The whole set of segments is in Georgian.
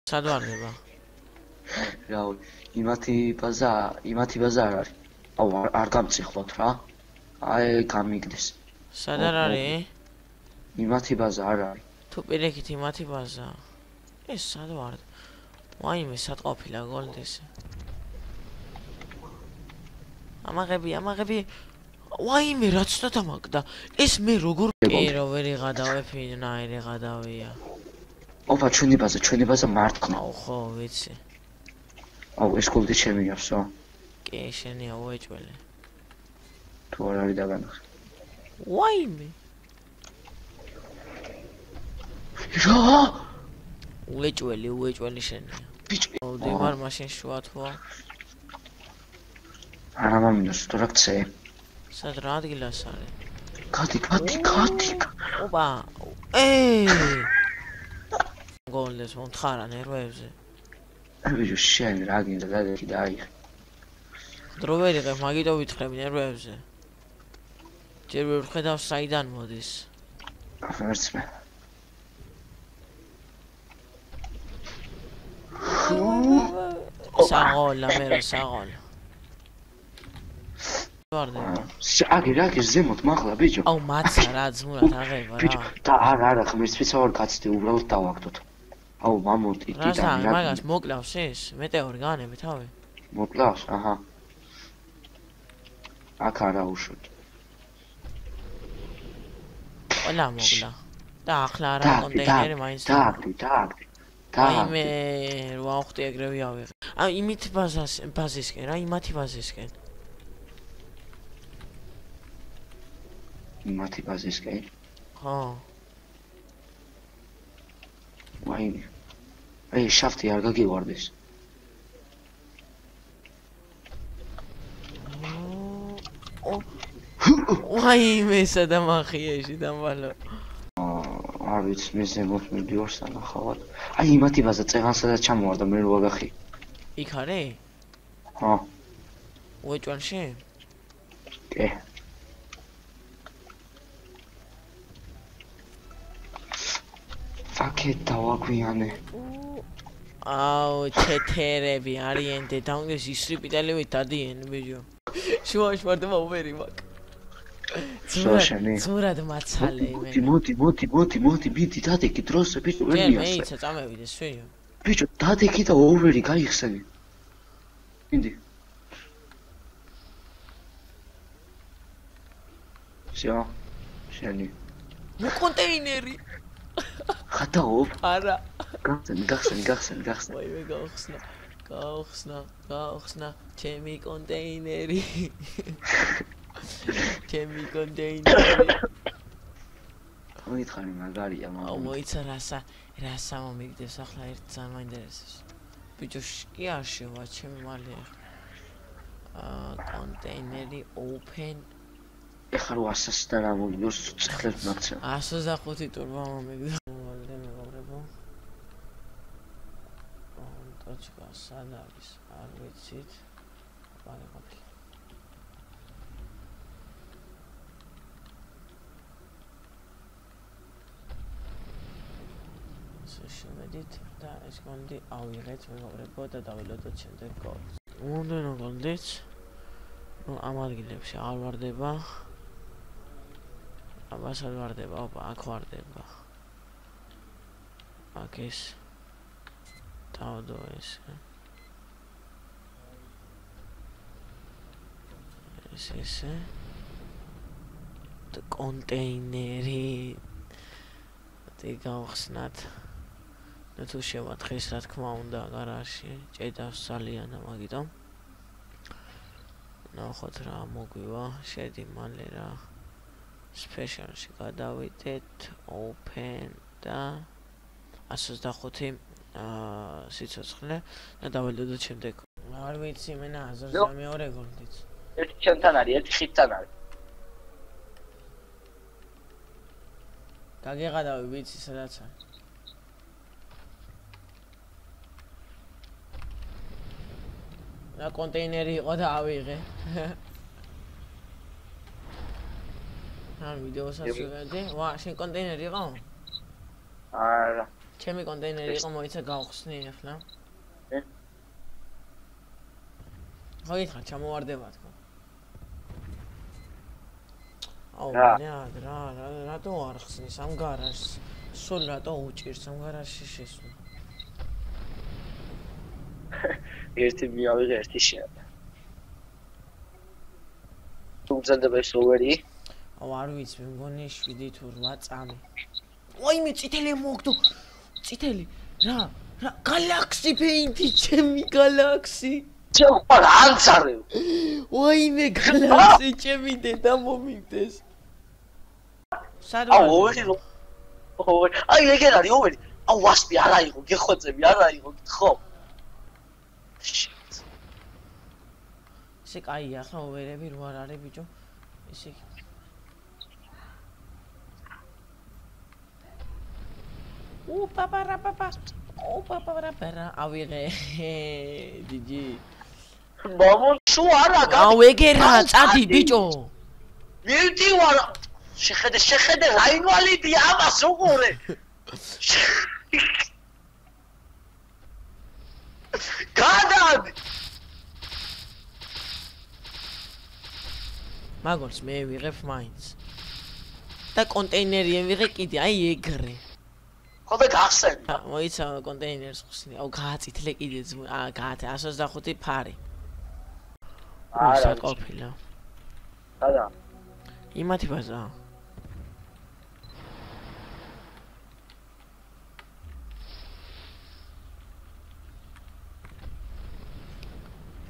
სად ვარდება? რა იმათი ბაზა არ არის. აუ არ გამწიხლოთ რა. აი გამიგდეს. სად არ არის? იმათი ბაზა არ არის. თუ პირიქით იმათი ბაზა. ეს სად ვარ? ვაიმე სად ყოფილა გოლდისი. ამაღები. ვაიმე რა ცოტა დამაგდა. ეს მე როგორ კი რო ვერ იღადავები, ნაირი ღადავია. ოპა ჩვენი ბაზა მარტყნა. აუ ხო ვიცი. აუ ეს გოლდი ჩემი ახსო. კი შენია უეჭველი. თუ არ არის დაგანახე. ვაიმე. რა? უეჭველი შენია. ბიჭი. დიმარ მაშინ შუა თუ? არა მამინდოს თორაქცე. სად რა ადგილას არის? გადი. ოპა. გოლდეს მომთხარა ნერვებზე. ბიჭო შენ რა გინდა დადექი და აიღე. დრო ვერ იღებ, მაგიტო ვითხრები ნერვებზე. ჯერ ვერ ვხედავ საიდან მოდის. ვერც მე. საღოლა საღოლა. ვარდება. აგე ზემოთ მახლა ბიჭო. აუ მაცა რა ძმურად აღება რა. ბიჭო და არა ხმის ფიცავარ გაცდი უბრალოდ დავაგდოთ. აუ მამონტი ტიტანი რა მაგას მოკლავს ეს მეტეორი განები თავი. მოკლავს აჰა. აქ არა უშოთ. ყველა მოკლა. და ახლა არა კონტეინერი მაინც. დააგდი. აიმე რა ვხდი ეგრევე ავიღე. აი იმით ბაზისკენ რა იმათი ბაზისკენ. იმათი ბაზისკენ? ხო. ვაიმე. აი შაფტი არ გაგივარდეს. ვაიმე სადამახიეში დამვალო. არ ვიცი მე ზემოთ მივდივარ სანახავად. აი იმათი ბაზა წეღანსადაც ჩამოვარდა მე რო ვაგახი. იქ არის? ხო. უეჭვანში? კი. ფაქეთ დავაგვიანე. აუ ჩეთერები არიან და დამდეს ისრიპიტელივით დადიან ბიჭო. შუაში ვარდება უბერი მაგ. ზურად მაცალე მე. მოდი ბიდი დადეკი დროზე ბიჭო ვერ მიასწრე. მე იცა წამევიდეს შეიო. ბიჭო დადეკი და ოვერი გაიხსენე. მინდი. შეა შენი. ნუ კონტეინერი. ხატაობ? არა. გახსენ. ვაიმე გაახსნა ჩემი კონტეინერი. ჩემი კონტეინერი. მოითხარი მაგარია მამა. აუ მოიცა რასა მომიგდეს ახლა ერთ ძალიან მაინტერესებს. ბიჭო კი არ შევა ჩემი მალე. კონტეინერი open. ეხლა რო 100-ს და რა მოგიდოს ცხლებს მაგცა. 125 ტურბო მომიგდა. მალე მეგობრებო. ტოჩკა სად არის? არ ვიცით. ვარეყოფი. შევედით და ეს გოლდი ავიღეთ მეგობრებო და დავილოდოთ შემდეგ გოლს. მომდენო გოლდიც ამ ადგილებში არ ვარდება. აბას არ ვარდება, ოპა, აქ ვარდება. აქ ეს დავდო ეს. ესე. და კონტეინერი. და გავხსნათ. თუ შევათხეს რა თქმა უნდა გარაჟში ჭედავს ძალიან მაგიტომ ნახოთ რა მოგვივა შედი მალე რა სპეციალში გადავიდეთ open და 125 სიცოცხლე და დავალოდოთ შემდეგ არ ვიცი მენა აზრზე მეორე გოლდიც ერთი ჩემთან არის ერთი ხიტთან არის გაგეღადავი ვიცი სადაც არის რა კონტეინერი იყო და ავიღე. ვიდეოსაც ვიღებდი. ვა, შენ კონტეინერი იყო? არა. ჩემი კონტეინერი იყო მოიცა გავხსნი ახლა. ხო იხარ ჩამოვარდება თქო. აუ რატო არ ხსნის ამ გარაჟს? სულ რატო უჭირს ამ გარაჟში შესვლა? ერთი მიავიღე, ერთი შეაბა. თუ მზადდება ეს ოვერი? აუ არ ვიცი, მე მგონი 7 თუ 8 წამი. ვაიმე წითელი მოგდო. წითელი. რა გალაქსი პეინტი, ჩემი გალაქსი. ჩემ ანცარევ. ვაიმე გალაქსი, ჩემი დედა მომიგდეს. აუ ოვერი. აი ეგერ არის ოვერი. აუ ვასპი არ აიღო, გეხვეწები არ აიღო, ხო? ისე კაია ახლა ოვერები რო არ არის ბიჭო. ისე პაპარა ავიღე ჯიჯი მამონ შუ არა აუ ეგერა წადი ბიჭო მივდი ვარა შეხედე რა ინვალიდია ამას უყურე გადადი მაგორს მე ვიღებ მაინც და კონტეინერი ვიღე კიდე აი ეგრე ხოდე გახსენე მოიცა კონტეინერს ხსნი აუ გააწითლე კიდე გაათე 125 ფარი არა ყოფილა არა იმათი ბაზა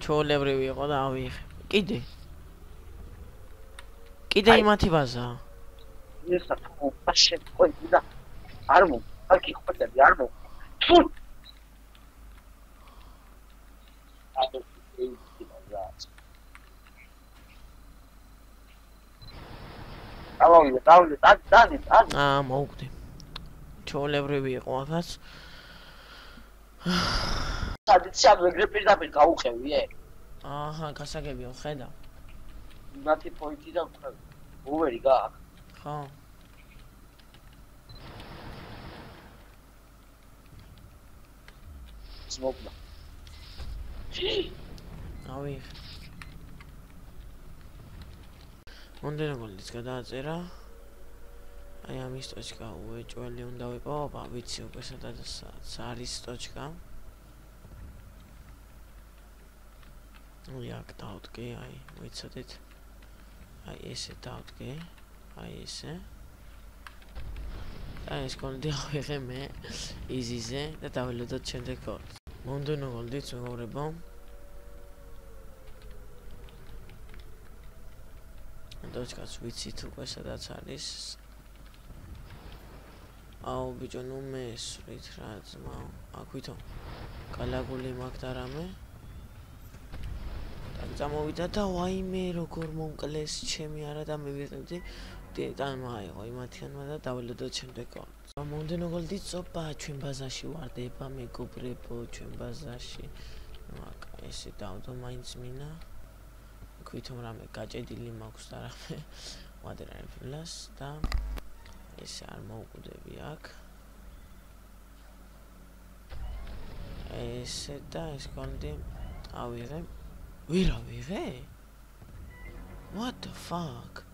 ჩოლებრივი იყო და ავიღე კიდე იმათი ბაზა ესა თუ პაშე ყოდი და არ მო აქ იხოთები არ მო თუ აბა დავი მოვკვდი ჩოლებრივი იყო ახაც სადიცი ამ ეგრე პირდაპირ გაუხევი აჰა გასაგებია ხედა მათი პოინტი და ოვერი გააქვს ხო სმოკდა ავიღე მომდენო გოლიც გადააწერა აი ამის ტოჩკა უეჭველი უნდა ვიპოვო ვიცი უკვე სადაც არის ტოჩკა აქ დავდგე აი მოიცადეთ აი ესე დავდგე აი ესე აი ეს კონდი ავიღე მე იზიზე და დაველოდოთ შემდეგ გოლს მომდენო გოლიც მეგობრებო ტოჩკაც ვიცით უკვე სადაც არის აუ ბიჭო ნუ მესვრით რა ძმაო აქ ვითო კალაგული მაქვს და რამე წამოვიდა და ვაიმე როგორ მომკლეს ჩემი არა და მივიღებდი დეტალმა აიღო იმათიანმა და დაველოდოთ შემდეგ გოლს მომდენო გოლი წობა ჩვენ ბაზაში ვარდება მეგობრებო ჩვენ ბაზაში აკ ესე დავდო მაინც მინა ვითომ რამე გაჭედილი მაქვს და რამე ვადერაიფლას და ესე არ მოვკვდები აქ ესე და ეს კონდი ავიღე ვირა ვიღე what the fuck